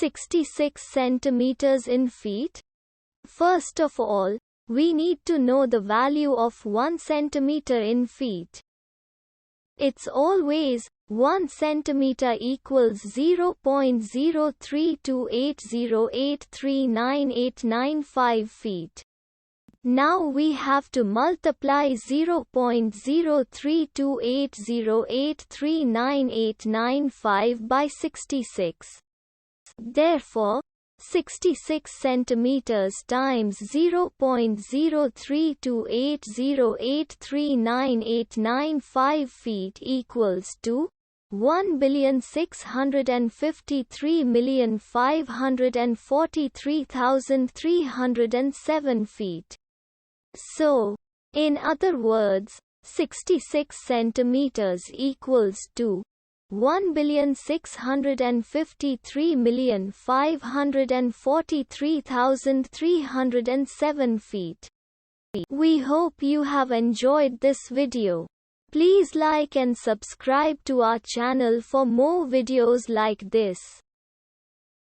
66 centimeters in feet? First of all, we need to know the value of 1 centimeter in feet. It's always 1 centimeter equals 0.03280839895 feet. Now we have to multiply 0.03280839895 by 66. Therefore, 66 centimeters times 0.03280839895 feet equals to 1,653,543,307 feet. So, in other words, 66 centimeters equals to 1,653,543,307 feet. We hope you have enjoyed this video. Please like and subscribe to our channel for more videos like this.